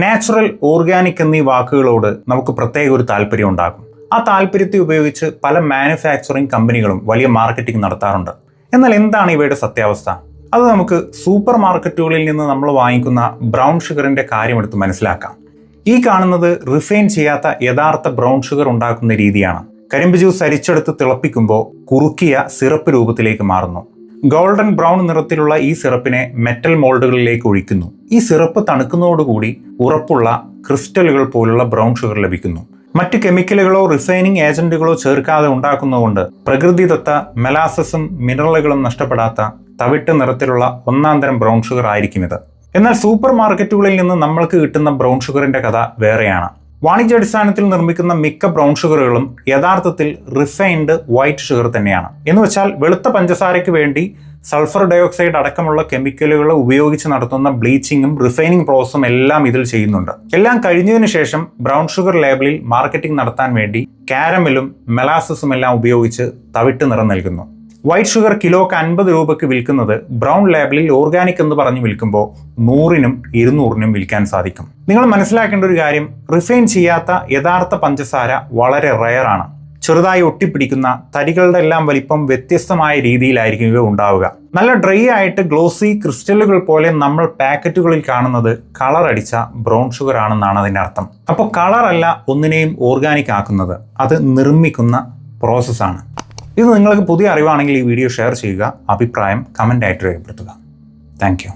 Natural, organic എന്നീ വാക്കുകളോട് നമുക്ക് പ്രത്യേക ഒരു താല്പര്യം ഉണ്ടാകും. ആ താല്പര്യത്തെ ഉപയോഗിച്ച് പല മാനുഫാക്ചറിംഗ് കമ്പനികളും വലിയ മാർക്കറ്റിംഗ് നടത്താറുണ്ട്. എന്നാൽ എന്താണ് ഇവയുടെ സത്യാവസ്ഥ? അത് നമുക്ക് സൂപ്പർ മാർക്കറ്റുകളിൽ നിന്ന് നമ്മൾ വാങ്ങിക്കുന്ന ബ്രൗൺ ഷുഗറിന്റെ കാര്യമെടുത്ത് മനസ്സിലാക്കാം. ഈ കാണുന്നത് റിഫൈൻ ചെയ്യാത്ത യഥാർത്ഥ ബ്രൗൺ ഷുഗർ ഉണ്ടാക്കുന്ന രീതിയാണ്. കരിമ്പ് ജ്യൂസ് അരിച്ചെടുത്ത് തിളപ്പിക്കുമ്പോൾ കുറുക്കിയ സിറപ്പ് രൂപത്തിലേക്ക് മാറുന്നു. ഗോൾഡൻ ബ്രൗൺ നിറത്തിലുള്ള ഈ സിറപ്പിനെ മെറ്റൽ മോൾഡുകളിലേക്ക് ഒഴിക്കുന്നു. ഈ സിറപ്പ് തണുക്കുന്നതോടുകൂടി ഉറപ്പുള്ള ക്രിസ്റ്റലുകൾ പോലുള്ള ബ്രൗൺ ഷുഗർ ലഭിക്കുന്നു. മറ്റ് കെമിക്കലുകളോ റിഫൈനിങ് ഏജന്റുകളോ ചേർക്കാതെ ഉണ്ടാക്കുന്നതുകൊണ്ട് പ്രകൃതിദത്ത മെലാസസും മിനറലുകളും നഷ്ടപ്പെടാത്ത തവിട്ട് നിറത്തിലുള്ള ഒന്നാം തരം ബ്രൗൺ ഷുഗർ ആയിരിക്കും ഇത്. എന്നാൽ സൂപ്പർ മാർക്കറ്റുകളിൽ നിന്ന് നമ്മൾക്ക് കിട്ടുന്ന ബ്രൗൺ ഷുഗറിന്റെ കഥ വേറെയാണ്. വാണിജ്യാടിസ്ഥാനത്തിൽ നിർമ്മിക്കുന്ന മിക്ക ബ്രൗൺ ഷുഗറുകളും യഥാർത്ഥത്തിൽ റിഫൈൻഡ് വൈറ്റ് ഷുഗർ തന്നെയാണ്. എന്ന് വെച്ചാൽ വെളുത്ത പഞ്ചസാരയ്ക്ക് വേണ്ടി സൾഫർ ഡയോക്സൈഡ് അടക്കമുള്ള കെമിക്കലുകൾ ഉപയോഗിച്ച് നടത്തുന്ന ബ്ലീച്ചിങ്ങും റിഫൈനിങ് പ്രോസസ്സും എല്ലാം ഇതിൽ ചെയ്യുന്നുണ്ട്. എല്ലാം കഴിഞ്ഞതിന് ശേഷം ബ്രൗൺ ഷുഗർ ലേബലിൽ മാർക്കറ്റിംഗ് നടത്താൻ വേണ്ടി കാരമലും മെലാസസും എല്ലാം ഉപയോഗിച്ച് തവിട്ട് നിറം നൽകുന്നു. വൈറ്റ് ഷുഗർ കിലോക്ക് 50 രൂപയ്ക്ക് വിൽക്കുന്നത് ബ്രൗൺ ലേബലിൽ ഓർഗാനിക് എന്ന് പറഞ്ഞ് വിൽക്കുമ്പോൾ 100-നും 200-നും വിൽക്കാൻ സാധിക്കും. നിങ്ങൾ മനസ്സിലാക്കേണ്ട ഒരു കാര്യം, റിഫൈൻ ചെയ്യാത്ത യഥാർത്ഥ പഞ്ചസാര വളരെ റെയറാണ്. ചെറുതായി ഒട്ടിപ്പിടിക്കുന്ന തരികളുടെ എല്ലാം വലിപ്പം വ്യത്യസ്തമായ രീതിയിലായിരിക്കും ഇവ ഉണ്ടാവുക. നല്ല ഡ്രൈ ആയിട്ട് ഗ്ലോസി ക്രിസ്റ്റലുകൾ പോലെ നമ്മൾ പാക്കറ്റുകളിൽ കാണുന്നത് കളർ അടിച്ച ബ്രൗൺ ഷുഗർ ആണെന്നാണ് അതിൻ്റെ അർത്ഥം. അപ്പോൾ കളറല്ല ഒന്നിനെയും ഓർഗാനിക് ആക്കുന്നത്, അത് നിർമ്മിക്കുന്ന പ്രോസസ്സാണ്. ഇത് നിങ്ങൾക്ക് പുതിയ അറിവാണെങ്കിൽ ഈ വീഡിയോ ഷെയർ ചെയ്യുക, അഭിപ്രായം കമൻ്റായിട്ട് രേഖപ്പെടുത്തുക. Thank you.